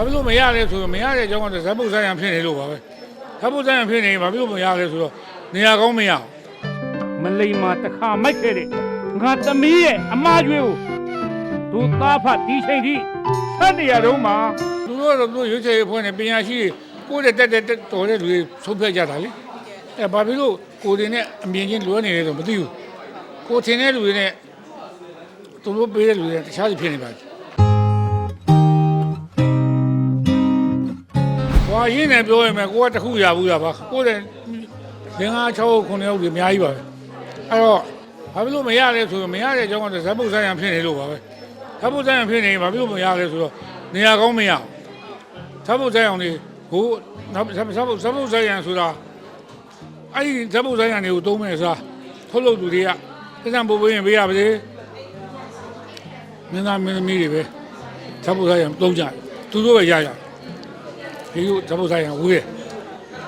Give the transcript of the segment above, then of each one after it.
ဘာဖြစ်လို့မရလဲဆိုတော့မရတဲ့အကြောင်းကဇက်ပုတ်ဆိုင်ရန်ဖြစ်နေလို့ပါပဲဇက်ပုတ်ဆိုင်ရန်ဖြစ်နေဘာဖြစ်လို့မရလဲဆိုတော့နေရာကောင်းမရအောင်မလိမ္မာတစ်ခါမိုက်ခဲ့တဲ့ငါသမီးရဲ့အမားကျွေးကိုသူသားဖတ်ဒီချိန်ထိဆက်နေရတော့မှသူတို့တော့သူရွေးချယ်ရေးဖွဲ့နေပညာရှိကိုယ့်တဲ့တက်တော်တဲ့လူတွေဆုံးဖြတ်ကြတာလေဘာဖြစ်လို့ကိုယ်တွေနဲ့အမြင်ချင်းလွဲနေလဲဆိုမသိဘူးကိုထင်တဲ့လူတွေနဲ့သူတို့ပေးတဲ့လူတွေတခြားစီဖြစ်နေပါဘူးဟွာရင်းနေပြောရမယ်ကိုကတခုရဘူးလားပါကိုယ်တဲ့ငါး6 9ယောက်တွေအများကြီးပါပဲအဲ့တော့ဘာဖြစ်လို့မရလဲဆိုတော့မရတဲ့အကြောင်းကဇက်ပုတ်ဆိုင်ရန်ဖြစ်နေလို့ပါပဲဇက်ပုတ်ဆိုင်ရန်ဖြစ်နေဘာဖြစ်လို့မရလဲဆိုတော့နေရာကောင်းမရအောင်ဇက်ပုတ်ဆိုင်အောင်လေဟိုဇက်ပုတ်ဆိုင်ရန်ဆိုတာအဲ့ဒီဇက်ပုတ်ဆိုင်ရန်တွေကိုသုံးမယ်ဆိုတာထုတ်လုပ်သူတွေကပြည်စံပို့ပေးရင်ပေးရပါစေမင်းသားမင်းသမီးတွေပဲဇက်ပုတ်ဆိုင်ရန်သုံးကြသူတို့ပဲရဒီလိုဇက်ပုတ်ဆိုင်ရန်ဝေးတယ်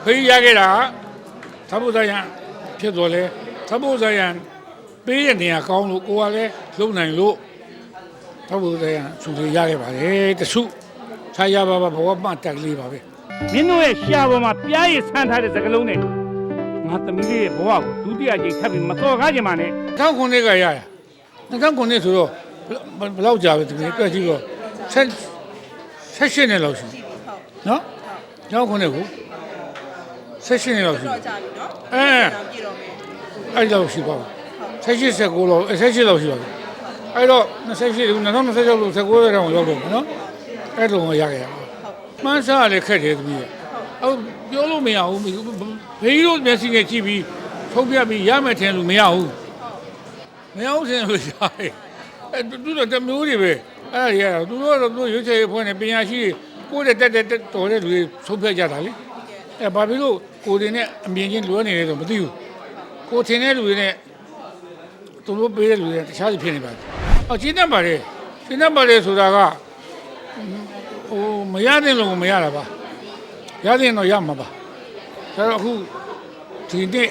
ဖေးရခဲ့တာဇက်ပုတ်ဆိုင်ရန်ဖြစ်တော်လဲဇက်ပုတ်ဆိုင်ရန်ပေးရနေရကောင်းလို့ကိုကလည်းလုံနိုင်လို့ဇက်ပုတ်ဆိုင်ရန်သူတွေရခဲ့ပါတယ်တဆုခြားရပါဘဝမှတက်ကလေးပါပဲမင်းတို့ရဲ့ရှာပေါ်မှာပြားရည်ဆန်းထားတဲ့စကလုံးနဲ့ငါသမီးလေးရဲ့ဘဝကိုဒုတိယကြိမ်ထပ်ပြီးမတော်ကားကြမှာနဲ့2009ကရ2009ဆိုတော့ဘယ်လောက်ကြာပဲဒီနေ့တွက်ကြည့်တော့16နှစ်လောက်ရှိနော်2009ကို16နှစ်လောက်ရှိအဲ့လောက်ရှိပါဘူး16 19လောက်16လောက်ရှိပါဘူးအဲ့တော့28 2026လို့19ရက်တောင်ရောက်တော့နော်အဲ့လိုရခဲ့ရမှန်းစားလည်းခက်တယ်သမီးဟုတ်ပြောလို့မရဘူးဘေးတို့မျက်စိနဲ့ကြည့်ပြီးထုတ်ပြပြီးရမယ်ထင်လို့မရဘူးထင်လို့ရတယ်အဲ့သူတို့တမျိုးတွေပဲအဲ့ဒါရသူတို့တော့ရွေးချယ်ရေးဖွဲ့နေပညာရှိကိုယ့်တဲ့တက်တော်တဲ့လူတွေဆုံးဖြတ်ကြတာလေဘာဖြစ်လို့ကိုယ်တွေနဲ့အမြင်ချင်းလွဲနေလဲဆိုမသိဘူးကိုထင်တဲ့လူတွေနဲ့သူတို့ပေးတဲ့လူတွေတခြားစီဖြစ်နေပါဘူးကျင်းတတ်ပါတယ်ဆိုတာကဟိုမရတဲ့လူကမရတာပါရတဲ့တော့ရမှာပါဒါတော့အခုဒီနေ့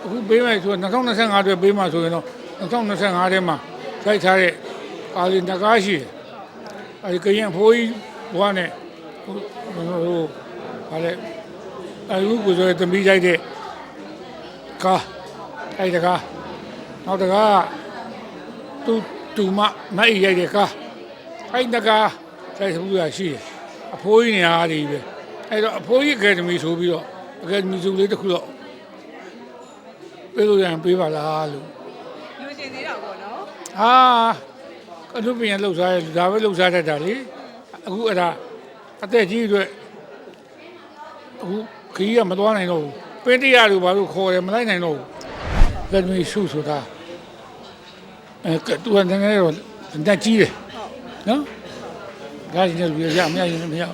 အခုပေးမယ်ဆိုတော့2025အတွက်ပေးမှဆိုရင်တော့2025ထဲမှာစိုက်ထားတဲ့ကာလင်တကားရှိတယ်အဲဒီကရင်ဖိုးကြီးဘွားနဲ့ဟိုဗါလဲအခုကိုဆိုသမီးကြိုက်တဲ့ကားအဲ့တကားနောက်တကားတူမမိုက်ရိုက်တဲ့ကားအဲ့တကားစိုက်ဘူးရရှိတယ်အဖိုးကြီးနေရာတွေပဲအဲ့တော့အဖိုးကြီးအကယ်ဒမီဆိုပြီးတော့အကယ်ဒမီစုလေးတစ်ခုတော့ပေးလို့ရရင်ပေးပါလားလို့လူရှင်သေးတာပေါ့နော်အလုပ်ပြန်လှုပ်ရှားရဒါပဲလှုပ်ရှားတတ်တာလေအခုအဲ့ဒါအသက်ကြီးအတွက်အခုခကြီးကမသွားနိုင်တော့ဘူးပင်းတရားတို့ဘာလို့ခေါ်တယ်မလိုက်နိုင်တော့ဘူးအကယ်ဒမီစုဆိုတာသူကနည်းနည်းတော့တက်ကြီးတယ်နော်ဒါကြီးလည်းလူရမရရင်မရ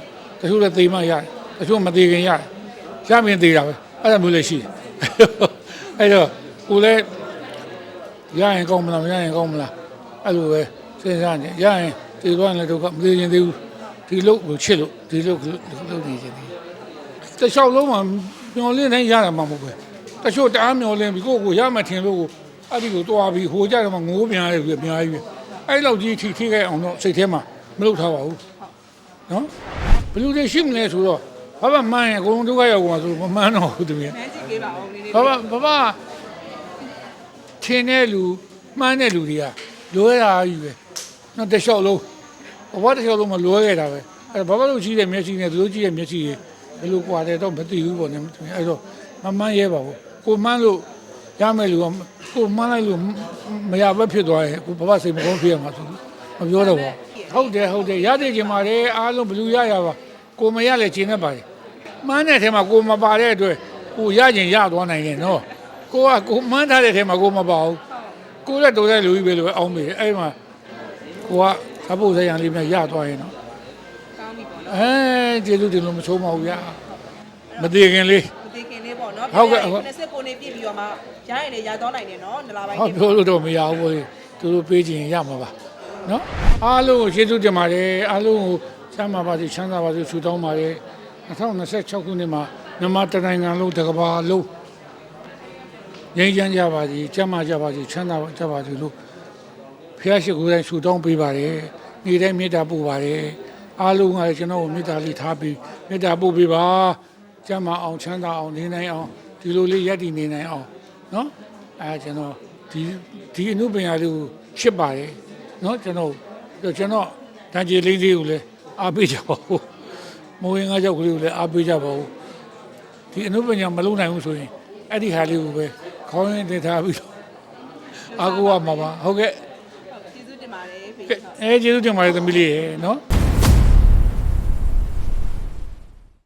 တချို့လည်းသေမှရတယ်တချို့မသေးခင်ရတယ်ရမင်းသေးတာပဲအဲ့ဒါမျိုးလည်းရှိတယ်အဲ့တော့ကိုလည်းရရင်ကောင်းမလားမရရင်ကောင်းမလားအဲ့လိုပဲစဉ်းစားနေရရင်သေသွားရင်လည်းဒုက္ခမသေးရင်သေးဘူးဒီလုတ်ကိုချစ်လို့ဒီလုတ်လုပ်နေချင်တယ်တခြားလုံးမှာမျောလင်းတိုင်းရတာမှမဟုတ်ပဲတချို့တအားမျောလင်းပြီးကိုရမှထင်လို့အဲ့ဒီကိုတွားပြီးဟိုကြတယ်မှာငိုးပြန်ရတယ်ပြီးအများကြီးပဲအဲ့လောက်ကြီးထိခဲ့အောင်တော့စိတ်ထဲမှာမလုပ်ထားပါဘူးနော်ဘယ်လိုလဲရှိမလဲဆိုတော့ဘာမှမှန်းရင်အကုန်လုံးဒုက္ခရောက်ကုန်မှာဆိုမမှန်းတော့ဘူးတမီးမှန်းကြည့်ပေးပါဦးလေးလေးဘာထင်းတဲ့လူမှန်းတဲ့လူတွေကလွဲတာကြီးပဲနော်တလျှောက်လုံးဘဝတလျှောက်လုံးမလွဲခဲ့တာပဲအဲ့ဘာလို့ကြီးတဲ့မျက်စိနဲ့သူတို့ကြီးတဲ့မျက်စိတွေဘယ်လိုကွာတယ်တော့မသိဘူးပေါ့နော်အဲ့တော့မမှန်းရဲပါဘူးကိုမှန်းလို့ရမယ်လူကကိုမှန်းလိုက်လို့မရဘဲဖြစ်သွားရင်ကိုဘဝစိတ်မကောင်းဖြစ်ရမှာဆိုမပြောတော့ဘူးဟုတ်တယ်ရတဲ့ချိန်မှာလေအားလုံးဘလူရပါကိုမရလဲချိန်နေပါတယ်မှန်းတဲ့ထဲမှာကိုမပါတဲ့အတွက်ကိုရခြင်းရသွားနိုင်တယ်နော်ကိုမှန်းထားတဲ့ထဲမှာကိုမပါဘူးကိုလည်းတော်တဲ့လူကြီးပဲလို့အောင်းမိတယ်အဲ့မှာကိုကသဘုတ်ဆိုင်ရန်လေးများရသွားရင်နော်ကောင်းပြီပေါ့နော်ကျေးဇူးတင်လို့မချိုးမဟုတ်ရမသေးခင်လေးပေါ့နော်ဟုတ်ကဲ့29နေပြည့်ပြီးတော့မှရရင်လည်းရသွားနိုင်တယ်နော်နလာပိုင်းဟုတ်ပြောလို့တော့မရဘူးပေါ့သူတို့ပေးခြင်းရမှာပါနော်အားလုံးကိုကျေးဇူးတင်ပါတယ်အားလုံးကိုချမ်းသာပါစေချမ်းသာပါစေဆုတောင်းပါတယ်2026ခုနှစ်မှာမြန်မာတိုင်းနိုင်ငံလုံးတစ်ကမ္ဘာလုံးငြိမ်းချမ်းကြပါစေချမ်းသာကြပါစေချမ်းသာကြပါစေလို့ဖျားရှိခိုးတိုင်းဆုတောင်းပေးပါတယ်နေ့တိုင်းမေတ္တာပို့ပါတယ် အားလုံးကလည်းကျွန်တော်ကိုမေတ္တာလေးထားပြီးမေတ္တာပို့ပေးပါကျမ်းမာအောင်ချမ်းသာအောင်နေနိုင်အောင်ဒီလိုလေးရက်တည်နေနိုင်အောင်နော်ကျွန်တော်ဒီအမှုပညာလေးကိုရှစ်ပါတယ်နော်ကျွန်တော်တန်ကြေးလေးကိုလည်းအားပေးကြပါဦးမိုးရင်ငါးကြောက်ကလေးကိုလည်းအားပေးကြပါဦးဒီအမှုပညာမလုပ်နိုင်ဘူးဆိုရင်အဲ့ဒီဟာလေးကိုပဲခေါင်းရင်းတင်ထားပြီးအားကိုးရမှာပါဟုတ်ကဲ့ ကျေးဇူးတင်ပါတယ်ဖေ ကျေးဇူးတင်ပါတယ်သမီးလေးရေနော်